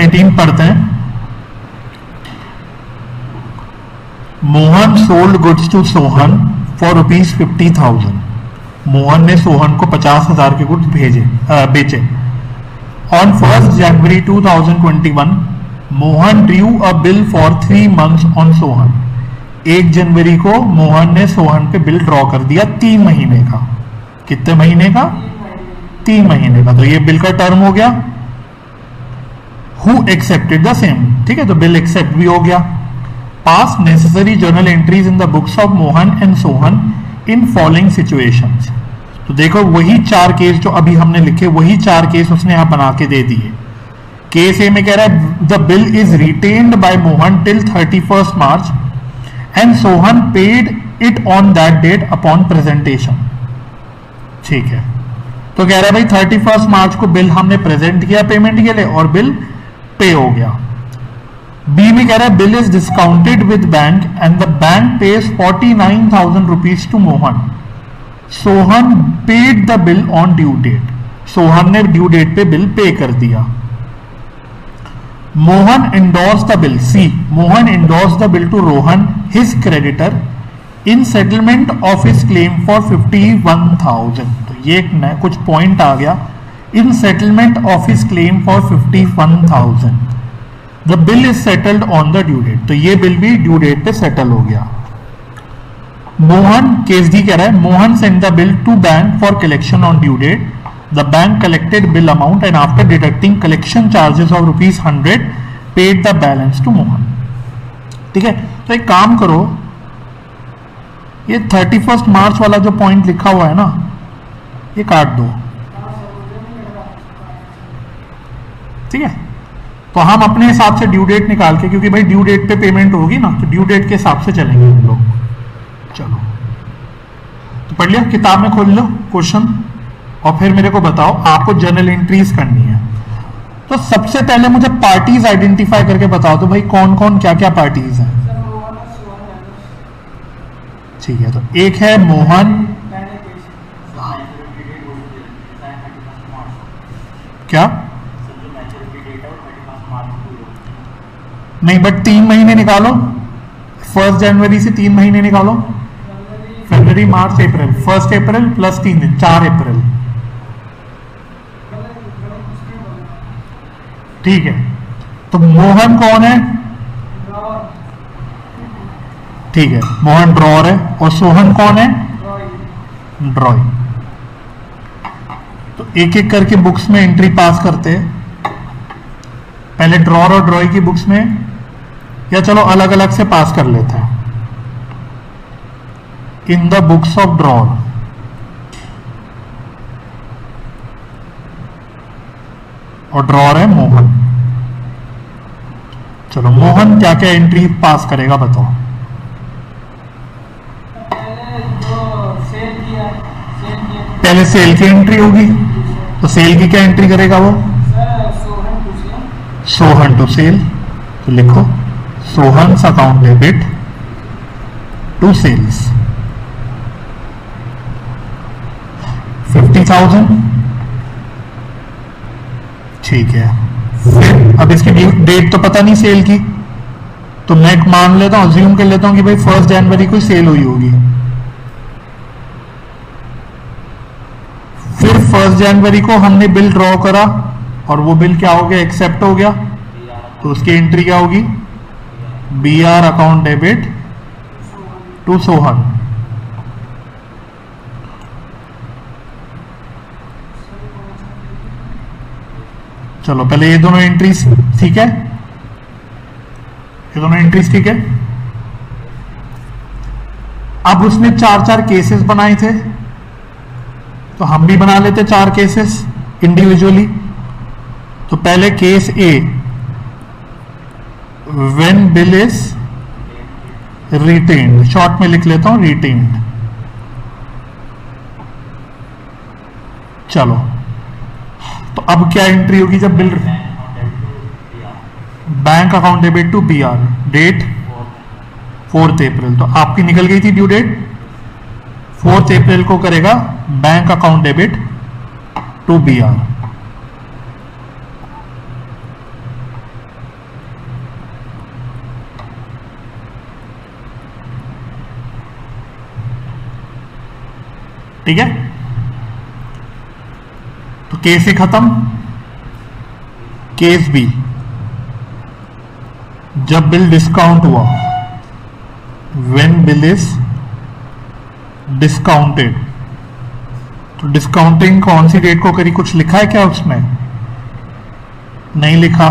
18 पढ़ते हैं। Mohan sold goods to Sohan for ₹50,000। Mohan ने सोहन को 50,000 के गुड्स बेचे। On 1 January 2021 Mohan drew a bill for 3 months on Sohan. 1 जनवरी को मोहन ने सोहन पे बिल ड्रॉ कर दिया 3 महीने का। कितने महीने का? 3 महीने का। तो ये बिल का टर्म हो गया। हु एक्सेप्टेड द सेम, ठीक है, तो बिल एक्सेप्ट भी हो गया। पास necessary journal entries in the books of Mohan and Sohan in following situations. तो देखो वही 4 केस जो अभी हमने लिखे, वही 4 केस उसने यहां बना के दे दिए। केस ए में कह रहा है the bill is retained by Mohan till 31 March and Sohan paid it on that date upon presentation. ठीक है, तो कह रहा है भाई 31 मार्च को बिल हमने प्रेजेंट किया पेमेंट के लिए और बिल पे हो गया। बी में कह रहा है bill is discounted with bank and the bank pays 49,000 rupees to Mohan. Sohan paid the bill on due date. Sohan ने ड्यू डेट पे बिल पे कर दिया। Mohan endorse the bill. C, Mohan endorse the bill to Rohan his creditor in settlement of his claim for 51,000। तो ये कुछ point आ गया। In settlement of his claim for 51,000 the bill is settled on the due date. तो ये bill भी due date पे settle हो गया। मोहन, केस डी कह रहा है Mohan send the bill to bank for collection on due date. The bank collected bill amount and after deducting collection charges of ₹100 paid the balance to Mohan. ठीक है, तो एक काम करो, ये 31 मार्च वाला जो पॉइंट लिखा हुआ है ना, ये काट दो। ठीक है, तो हम अपने हिसाब से ड्यू डेट निकाल के, क्योंकि भाई ड्यू डेट पे पेमेंट होगी ना, तो ड्यू डेट के हिसाब से चलेंगे हम लोग। चलो, तो पढ़ लिया, किताब में खोल लो क्वेश्चन और फिर मेरे को बताओ आपको जर्नल एंट्रीज करनी है। तो सबसे पहले मुझे पार्टीज आइडेंटिफाई करके बताओ तो भाई कौन कौन क्या क्या पार्टीज हैं। ठीक है, तो एक है मोहन, क्या नहीं, बट 3 महीने निकालो। 1 जनवरी से 3 महीने निकालो। फरवरी, मार्च, अप्रैल। 1 अप्रैल प्लस 3 दिन, 4 अप्रैल। ठीक है, तो मोहन कौन है? ठीक है, मोहन ड्रॉअर है। और सोहन कौन है? ड्रॉई। तो एक एक करके बुक्स में एंट्री पास करते हैं। पहले ड्रॉअर और ड्रॉई की बुक्स में, या चलो अलग अलग से पास कर लेते हैं। In the books of drawer, और ड्रॉअर है मोहन। चलो, मोहन क्या क्या एंट्री पास करेगा बताओ। पहले सेल की एंट्री होगी, तो सेल की क्या एंट्री करेगा वो? Sohan to sale. तो लिखो Sohan's account debit to sales 50,000। ठीक है, फिर अब इसकी डेट तो पता नहीं सेल की, तो मैं मान लेता हूं, अज्यूम कर लेता हूं कि भाई 1 जनवरी को सेल हुई होगी। फिर 1 जनवरी को हमने बिल ड्रॉ करा और वो बिल क्या हो गया? एक्सेप्ट हो गया। तो उसकी एंट्री क्या होगी? BR account debit to Sohan. चलो, पहले ये दोनों एंट्रीज ठीक है, ये दोनों एंट्रीज ठीक है। अब उसने 4-4 केसेस बनाए थे, तो हम भी बना लेते 4 केसेस इंडिविजुअली। तो पहले case A, when bill is retained, short में लिख लेता हूं रिटेन्ड। चलो, तो अब क्या एंट्री होगी जब bill? Bank account debit to BR, date 4 April. तो आपकी निकल गई थी ड्यू डेट, 4 अप्रैल को करेगा bank account debit to BR। ठीक है, तो केस ए खत्म। केस बी, जब बिल डिस्काउंट हुआ, व्हेन बिल इज डिस्काउंटेड, तो डिस्काउंटिंग कौन सी डेट को करी, कुछ लिखा है क्या उसमें? नहीं लिखा।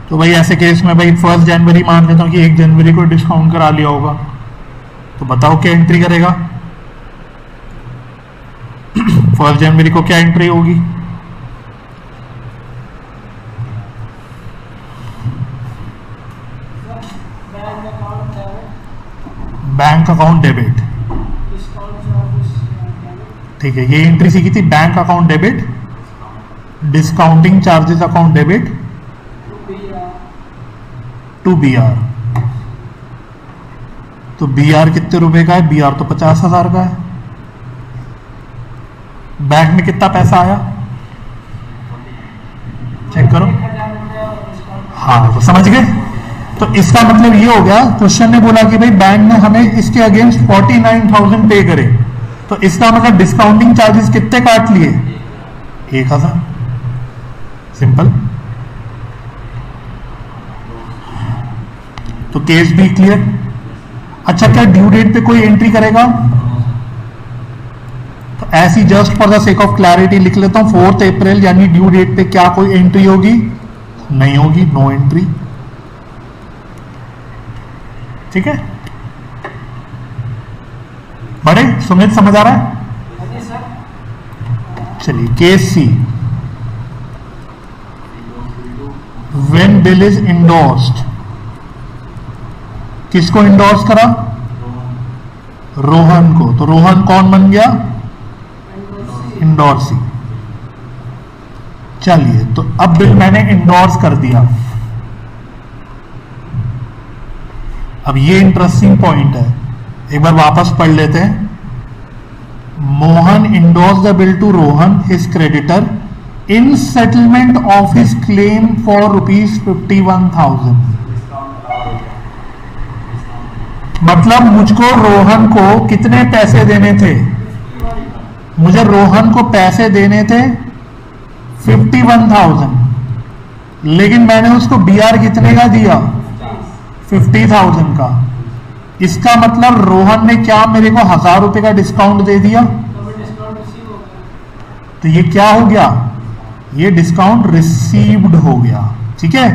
तो भाई ऐसे केस में भाई 1 जनवरी मान लेता हूं कि 1 जनवरी को डिस्काउंट करा लिया होगा, तो बताओ क्या एंट्री करेगा? 1 जनवरी को क्या एंट्री होगी? बैंक अकाउंट डेबिट, ठीक है, ये एंट्री सीखी थी, bank account debit, discounting charges account debit to BR. तो बीआर कितने रुपए का है? बीआर तो 50,000 का है। बैंक में कितना पैसा आया चेक करो। हाँ, तो समझ गए। तो इसका मतलब ये हो गया, क्वेश्चन ने बोला कि भाई बैंक ने हमें इसके अगेंस्ट 49,000 पे करे, तो इसका मतलब डिस्काउंटिंग चार्जेस कितने काट लिए? 1,000। सिंपल। तो केस भी क्लियर। अच्छा, क्या ड्यू डेट पे कोई एंट्री करेगा? तो ऐसी just for the sake of clarity लिख लेता हूं, 4 अप्रैल यानी ड्यू डेट पे क्या कोई एंट्री होगी? नहीं होगी, नो एंट्री। ठीक है, बड़े सुमित समझ आ रहा है? चलिए, case C, when bill is endorsed, किसको इंडोर्स करा? रोहन को। तो रोहन कौन बन गया? इंडोर्सी। चलिए, तो अब बिल मैंने इंडोर्स कर दिया। अब ये इंटरेस्टिंग पॉइंट है, एक बार वापस पढ़ लेते हैं। Mohan endorse the bill to Rohan his creditor in settlement of his claim for ₹51,000। मतलब मुझको रोहन को कितने पैसे देने थे? मुझे रोहन को पैसे देने थे 51,000, लेकिन मैंने उसको बीआर कितने का दिया? 50,000 का। इसका मतलब रोहन ने क्या मेरे को 1,000 रुपए का डिस्काउंट दे दिया। तो ये क्या हो गया? ये डिस्काउंट रिसीव्ड हो गया। ठीक है,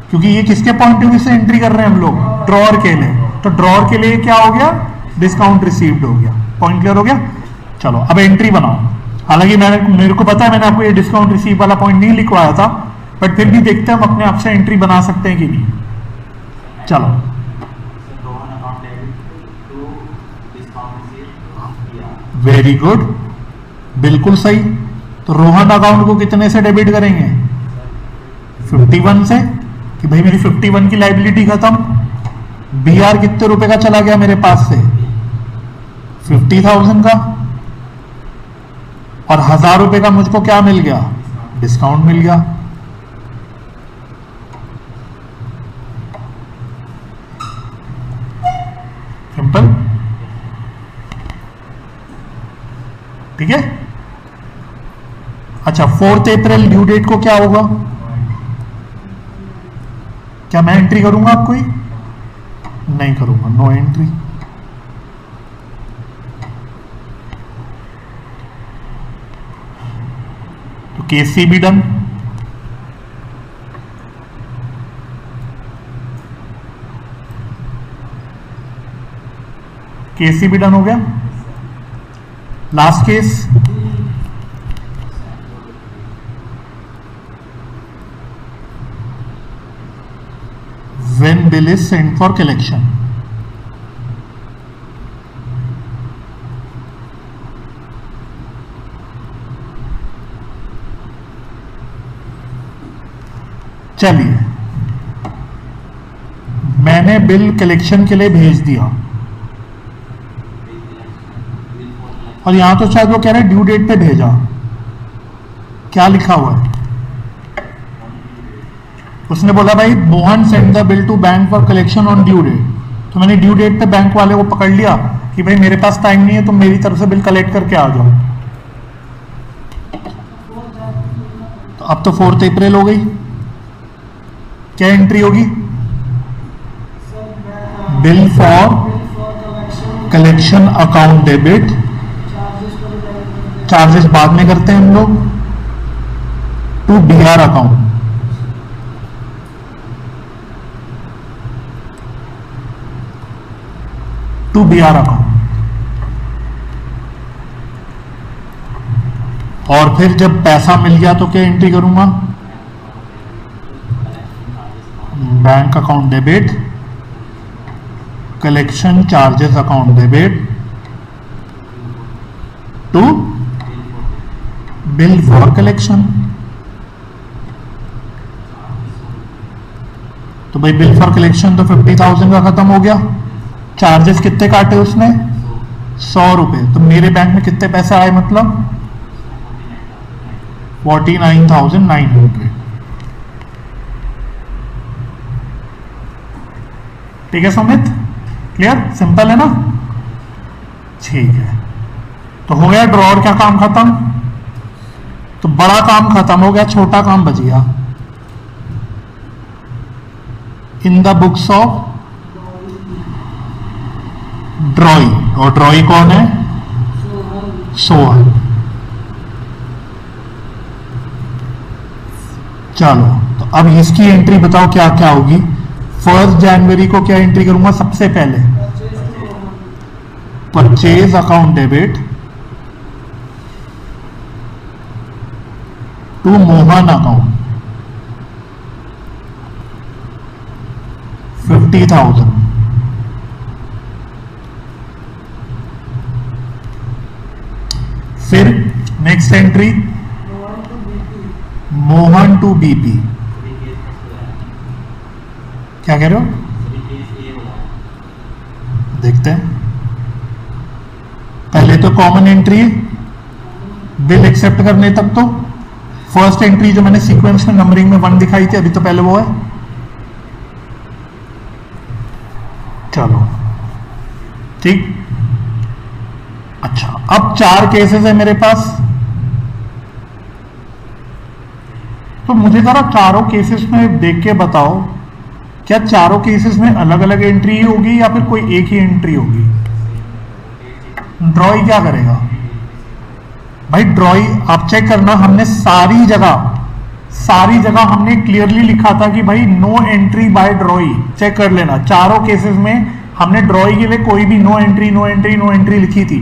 क्योंकि ये किसके पॉइंट ऑफ व्यू से एंट्री कर रहे हैं हम लोग? ड्रॉअर के लिए। तो ड्रॉअर के लिए क्या हो गया? डिस्काउंट रिसीव्ड हो गया। पॉइंट क्लियर हो गया? चलो अब एंट्री बनाओ। हालांकि मेरे को पता है मैंने आपको ये डिस्काउंट रिसीव वाला पॉइंट नहीं लिखवाया था, बट फिर भी देखते हैं हम अपने आप से एंट्री बना सकते हैं कि नहीं। चलो, वेरी गुड, बिल्कुल सही। तो रोहन अकाउंट को कितने से डेबिट करेंगे? 51 से, कि भाई मेरी 51 की लाइबिलिटी खत्म। बीआर कितने रुपए का चला गया मेरे पास से? 50,000 का। और 1,000 रुपए का मुझको क्या मिल गया? डिस्काउंट मिल गया। सिंपल। ठीक है। अच्छा, 4 अप्रैल ड्यू डेट को क्या होगा? क्या मैं एंट्री करूंगा? आप कोई नहीं करूंगा, नो एंट्री। तो केस सी भी डन। केस सी भी डन हो गया। Last case, when bill is sent for collection। चलिए, मैंने बिल कलेक्शन के लिए भेज दिया, और यहां तो शायद वो कह रहे हैं ड्यू डेट पे भेजा। क्या लिखा हुआ है? उसने बोला भाई Mohan send the bill to bank for collection on due date. तो मैंने ड्यू डेट पे बैंक वाले को पकड़ लिया कि भाई मेरे पास टाइम नहीं है, तुम मेरी तरफ से बिल कलेक्ट करके आ जाओ। तो अब तो 4 अप्रैल हो गई, क्या एंट्री होगी? Bill for collection account debit, charges बाद में करते हैं हम लोग, to BR account. To BR account. और फिर जब पैसा मिल गया तो क्या एंट्री करूंगा? Bank account debit, collection charges account debit to bill for collection. तो भाई बिल फॉर कलेक्शन तो 50,000 का खत्म हो गया। चार्जेस कितने काटे उसने? 100 रुपए। तो मेरे बैंक में कितने पैसे आए? मतलब 49,900। ठीक है सुमित, क्लियर, सिंपल है ना? ठीक है, तो हो गया ड्रॉर का काम खत्म। तो बड़ा काम खत्म हो गया, छोटा काम बच गया। इन द बुक्स ऑफ ड्रॉई, और ड्रॉई कौन है? सोहन। चलो, तो अब इसकी एंट्री बताओ क्या क्या होगी। 1 जनवरी को क्या एंट्री करूंगा? सबसे पहले purchase account debit to Mohan account 50,000। फिर next entry Mohan to BP. क्या कह रहे हो? देखते हैं। पहले तो कॉमन एंट्री बिल एक्सेप्ट करने तक। तो फर्स्ट एंट्री जो मैंने सीक्वेंस में नंबरिंग में 1 दिखाई थी, अभी तो पहले वो है। चलो ठीक। अच्छा, अब 4 केसेस है मेरे पास। तो मुझे जरा चारों केसेस में देख के बताओ, क्या चारों केसेस में अलग अलग एंट्री होगी या फिर कोई एक ही एंट्री होगी? ड्रॉई क्या करेगा भाई? ड्रॉई आप चेक करना, हमने सारी जगह हमने क्लियरली लिखा था कि भाई no entry by drawee. Check कर लेना, चारों केसेस में हमने ड्रॉई के लिए कोई भी नो एंट्री लिखी थी।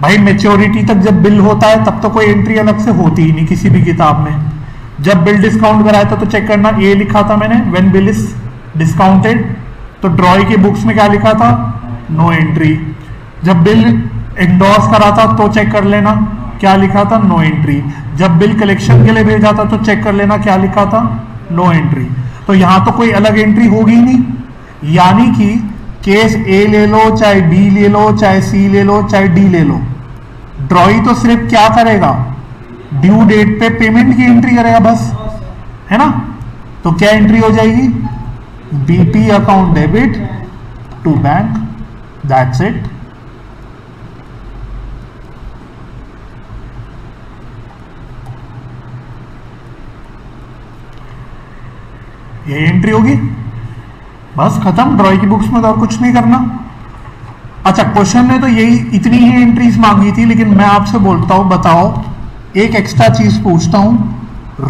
भाई मेच्योरिटी तक जब बिल होता है तब तो कोई एंट्री अलग से होती ही नहीं किसी भी किताब में। जब बिल डिस्काउंट कराया था तो चेक करना, ये लिखा था मैंने व्हेन बिल इज डिस्काउंटेड। तो ड्रॉई के बुक्स में क्या लिखा था? No entry. जब बिल एंडोर्स करा था तो चेक कर लेना क्या लिखा था? No entry. जब बिल कलेक्शन के लिए भेजा था तो चेक कर लेना क्या लिखा था? No entry. तो यहां तो कोई अलग एंट्री होगी ही नहीं। यानी कि केस ए ले लो, चाहे बी ले लो, चाहे सी ले लो, चाहे डी ले लो, ड्रॉई तो सिर्फ क्या करेगा? ड्यू डेट पे पेमेंट की एंट्री करेगा बस, है ना? तो क्या एंट्री हो जाएगी? BP account debit to bank, that's it. ये एंट्री होगी, बस खत्म। ड्रॉई की बुक्स में तो और कुछ नहीं करना। अच्छा, क्वेश्चन ने तो यही इतनी ही एंट्रीज मांगी थी, लेकिन मैं आपसे बोलता हूं, बताओ एक एक्स्ट्रा चीज पूछता हूं,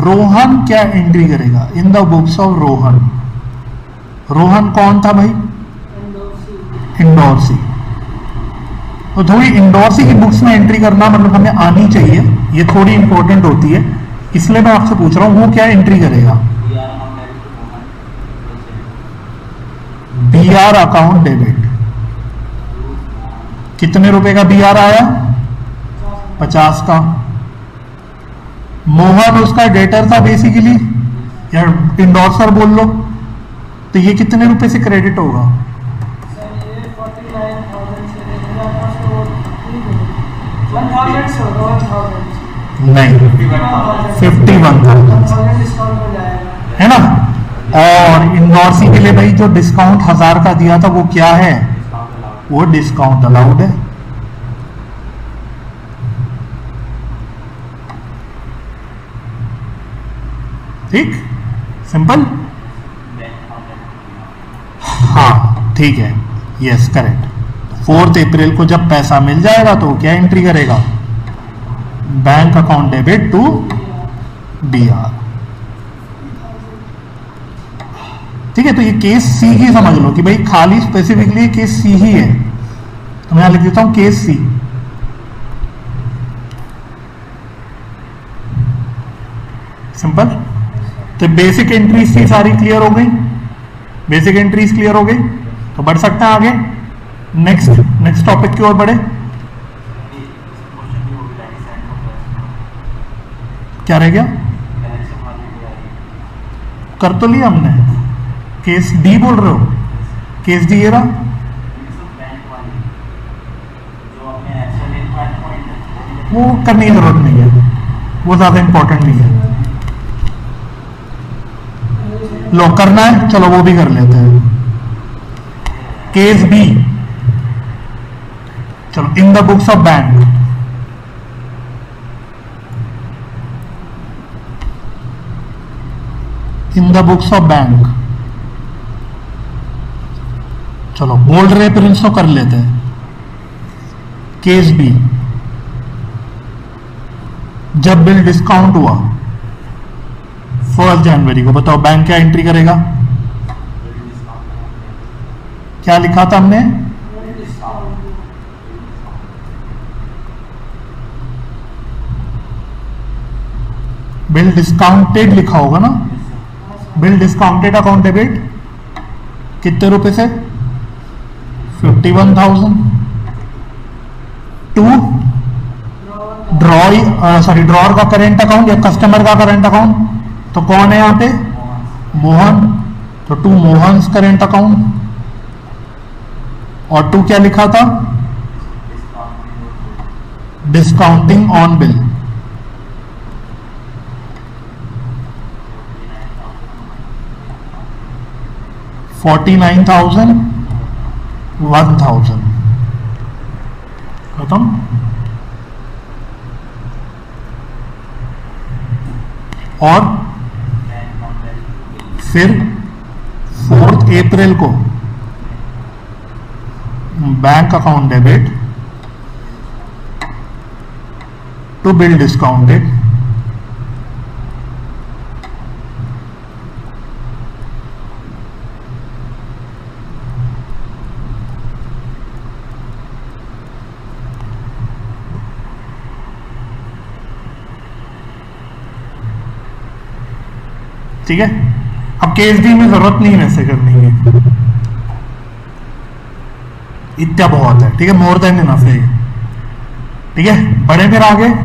रोहन क्या एंट्री करेगा in the books of Rohan? Rohan कौन था भाई? इंडोर्सी। तो थोड़ी इंडोर्सी की बुक्स में एंट्री करना मतलब हमें आनी चाहिए, ये थोड़ी इंपॉर्टेंट होती है, इसलिए मैं आपसे पूछ रहा हूं वो क्या एंट्री करेगा? BR account debit. कितने रुपए का बीआर आया? 50 का। मोहन उसका डेटर था बेसिकली, या इंडोर्सर बोल लो। तो ये कितने रुपए से क्रेडिट होगा? नहीं, 51,000 है ना। और इंडोर्सी के लिए भाई जो डिस्काउंट 1000 का दिया था वो क्या है? वो डिस्काउंट अलाउड है। ठीक, सिंपल। हाँ ठीक है, यस करेक्ट। 4 अप्रैल को जब पैसा मिल जाएगा तो क्या एंट्री करेगा, bank account debit to BR। ठीक है, तो ये केस सी ही समझ लो कि भाई खाली स्पेसिफिकली केस सी ही है, तो मैं यहां लिख देता हूं केस सी। सिंपल। तो बेसिक एंट्रीज थी सारी क्लियर हो गई, बेसिक एंट्रीज क्लियर हो गई, तो बढ़ सकते हैं आगे। नेक्स्ट टॉपिक की ओर बढ़े। क्या रह गया, कर तो लिया हमने। केस डी बोल रहे हो, केस डी ये रहा। वो करने की जरूरत नहीं है, वो ज्यादा इंपॉर्टेंट नहीं है। लो करना है, चलो वो भी कर लेते हैं। केस बी, चलो in the books of bank, in the books of bank, चलो बोल्ड रेफरेंस तो कर लेते हैं। केस बी, जब बिल डिस्काउंट हुआ 1 जनवरी को, बताओ बैंक क्या एंट्री करेगा, क्या लिखा था हमने, बिल डिस्काउंटेड लिखा होगा ना, बिल डिस्काउंटेड अकाउंट डेबिट कितने रुपए से, 51,000 टू ड्रॉर का करेंट अकाउंट या कस्टमर का करेंट अकाउंट, तो कौन है यहां पे, मोहन, तो टू मोहन्स करेंट अकाउंट। और टू क्या लिखा था, डिस्काउंटिंग ऑन बिल, $49,000 1,000 खत्म। और फिर 4 अप्रैल को bank account debit to bill discounted, ठीक है। अब केस डी में जरूरत नहीं वैसे करनी है, इतना बहुत है, ठीक है, मोर देन इनफ है, ठीक है। बढ़े फिर आगे।